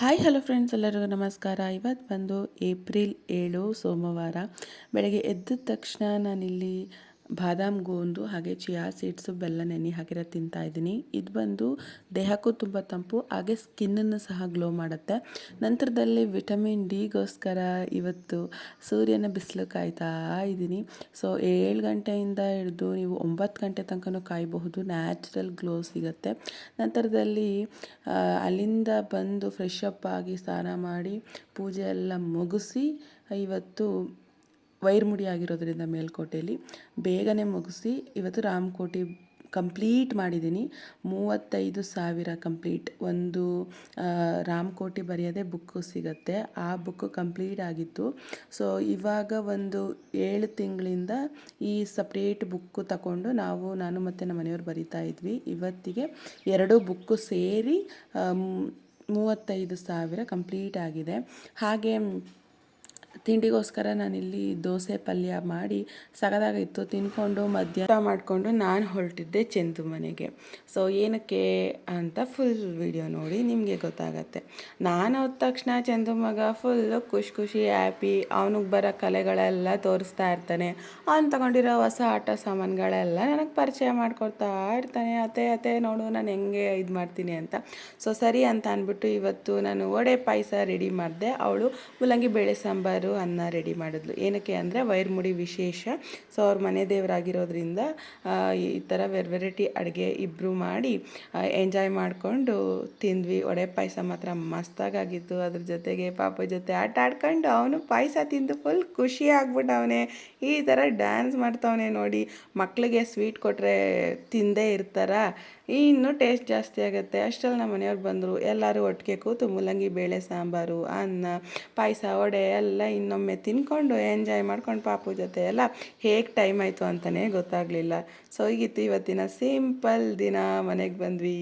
Hi hello friends, ಎಲ್ಲರಿಗೂ ನಮಸ್ಕಾರ. ಇವತ್ತು ಬಂದು ಏಪ್ರಿಲ್ 7 ಸೋಮವಾರ. ಬೆಳಗ್ಗೆ ಎದ್ದ ತಕ್ಷಣ ನಾನಿಲ್ಲಿ ಬಾದಾಮ್ ಗೋಂದು ಹಾಗೆ ಚಿಯಾ ಸೀಡ್ಸು ಬೆಲ್ಲ ನೆನೆ ಹಾಕಿರೋ ತಿಂತಾ ಇದ್ದೀನಿ. ಇದು ಬಂದು ದೇಹಕ್ಕೂ ತುಂಬ ತಂಪು, ಹಾಗೆ ಸ್ಕಿನ್ನನ್ನು ಸಹ ಗ್ಲೋ ಮಾಡುತ್ತೆ. ನಂತರದಲ್ಲಿ ವಿಟಮಿನ್ ಡಿಗೋಸ್ಕರ ಇವತ್ತು ಸೂರ್ಯನ ಬಿಸಿಲು ಕಾಯ್ತಾ ಇದ್ದೀನಿ. ಸೊ 7 ಗಂಟೆಯಿಂದ ಹಿಡಿದು ನೀವು 9 ಗಂಟೆ ತನಕ ಕಾಯಬಹುದು, ನ್ಯಾಚುರಲ್ ಗ್ಲೋ ಸಿಗುತ್ತೆ. ನಂತರದಲ್ಲಿ ಅಲ್ಲಿಂದ ಬಂದು ಫ್ರೆಶ್ ಅಪ್ ಆಗಿ ಸ್ನಾನ ಮಾಡಿ ಪೂಜೆ ಎಲ್ಲ ಮುಗಿಸಿ ಇವತ್ತು ವೈರ್ಮುಡಿ ಆಗಿರೋದ್ರಿಂದ ಮೇಲ್ಕೋಟೆಯಲ್ಲಿ ಬೇಗನೆ ಮುಗಿಸಿ ಇವತ್ತು ರಾಮಕೋಟಿ ಕಂಪ್ಲೀಟ್ ಮಾಡಿದ್ದೀನಿ. 35,000 ಕಂಪ್ಲೀಟ್. ಒಂದು ರಾಮಕೋಟಿ ಬರೆಯೋದೇ ಬುಕ್ಕು ಸಿಗುತ್ತೆ, ಆ ಬುಕ್ಕು ಕಂಪ್ಲೀಟ್ ಆಗಿತ್ತು. ಸೊ ಇವಾಗ ಒಂದು 7 ತಿಂಗಳಿಂದ ಈ ಸಪ್ರೇಟ್ ಬುಕ್ಕು ತಗೊಂಡು ನಾನು ಮತ್ತು ನಮ್ಮ ಮನೆಯವ್ರು ಬರಿತಾ ಇದ್ವಿ. ಇವತ್ತಿಗೆ 2 ಬುಕ್ಕು ಸೇರಿ 35,000 ಕಂಪ್ಲೀಟ್ ಆಗಿದೆ. ಹಾಗೆ ತಿಂಡಿಗೋಸ್ಕರ ನಾನಿಲ್ಲಿ ದೋಸೆ ಪಲ್ಯ ಮಾಡಿ ಸಗದಾಗಿತ್ತು, ತಿಂದ್ಕೊಂಡು ಮಧ್ಯಾಹ್ನ ಮಾಡಿಕೊಂಡು ನಾನು ಹೊರಟಿದ್ದೆ ಚಂದು ಮನೆಗೆ. ಸೊ ಏನಕ್ಕೆ ಅಂತ ಫುಲ್ ವಿಡಿಯೋ ನೋಡಿ ನಿಮಗೆ ಗೊತ್ತಾಗತ್ತೆ. ನಾನು ಹೋದ ತಕ್ಷಣ ಚಂದು ಮಗ ಫುಲ್ಲು ಖುಷಿ ಹ್ಯಾಪಿ, ಅವನಿಗೆ ಬರೋ ಕಲೆಗಳೆಲ್ಲ ತೋರಿಸ್ತಾ ಇರ್ತಾನೆ. ಅವ್ನು ತಗೊಂಡಿರೋ ಹೊಸ ಆಟ ಸಾಮಾನುಗಳೆಲ್ಲ ನನಗೆ ಪರಿಚಯ ಮಾಡ್ಕೊಡ್ತಾ ಇರ್ತಾನೆ. ಅತ್ತೆ ನೋಡು ನಾನು ಹೆಂಗೆ ಇದು ಮಾಡ್ತೀನಿ ಅಂತ. ಸೊ ಸರಿ ಅಂತ ಅಂದ್ಬಿಟ್ಟು ಇವತ್ತು ನಾನು ವಡೆ ಪಾಯಸ ರೆಡಿ ಮಾಡಿದೆ. ಅವಳು ಮೂಲಂಗಿ ಬೇಳೆ ಸಾಂಬಾರು ಅನ್ನ ರೆಡಿ ಮಾಡಿದ್ಲು. ಏನಕ್ಕೆ ಅಂದರೆ ವೈರ್ಮುಡಿ ವಿಶೇಷ. ಸೊ ಅವ್ರ ಮನೆ ದೇವರಾಗಿರೋದ್ರಿಂದ ಈ ಥರ ವೆರೈಟಿ ಅಡುಗೆ ಇಬ್ಬರು ಮಾಡಿ ಎಂಜಾಯ್ ಮಾಡಿಕೊಂಡು ತಿಂದ್ವಿ. ವಡೆ ಪಾಯಸ ಮಾತ್ರ ಮಸ್ತಾಗಿತ್ತು. ಅದ್ರ ಜೊತೆಗೆ ಪಾಪ ಜೊತೆ ಆಟ ಆಡ್ಕೊಂಡು ಅವನು ಪಾಯಸ ತಿಂದು ಫುಲ್ ಖುಷಿ ಆಗ್ಬಿಟ್ಟವನೇ. ಈ ಥರ ಡ್ಯಾನ್ಸ್ ಮಾಡ್ತವನೆ ನೋಡಿ. ಮಕ್ಕಳಿಗೆ ಸ್ವೀಟ್ ಕೊಟ್ಟರೆ ತಿಂದೇ ಇರ್ತಾರ, ಇನ್ನೂ ಟೇಸ್ಟ್ ಜಾಸ್ತಿ ಆಗುತ್ತೆ. ಅಷ್ಟರಲ್ಲಿ ನಮ್ಮ ಮನೆಯವ್ರು ಬಂದರು. ಎಲ್ಲರೂ ಒಟ್ಟಿಗೆ ಕೂತು ಮೂಲಂಗಿ ಬೇಳೆ ಸಾಂಬಾರು, ಅನ್ನ, ಪಾಯಸ, ವಡೆ ಎಲ್ಲ ಇನ್ನೊಮ್ಮೆ ತಿನ್ಕೊಂಡು ಎಂಜಾಯ್ ಮಾಡ್ಕೊಂಡು ಪಾಪು ಜೊತೆ ಎಲ್ಲ ಹೇಗೆ ಟೈಮ್ ಆಯಿತು ಅಂತಲೇ ಗೊತ್ತಾಗಲಿಲ್ಲ. ಸೊ ಹೀಗಿತ್ತು ಇವತ್ತಿನ ಸಿಂಪಲ್ ದಿನ. ಮನೆಗೆ ಬಂದ್ವಿ.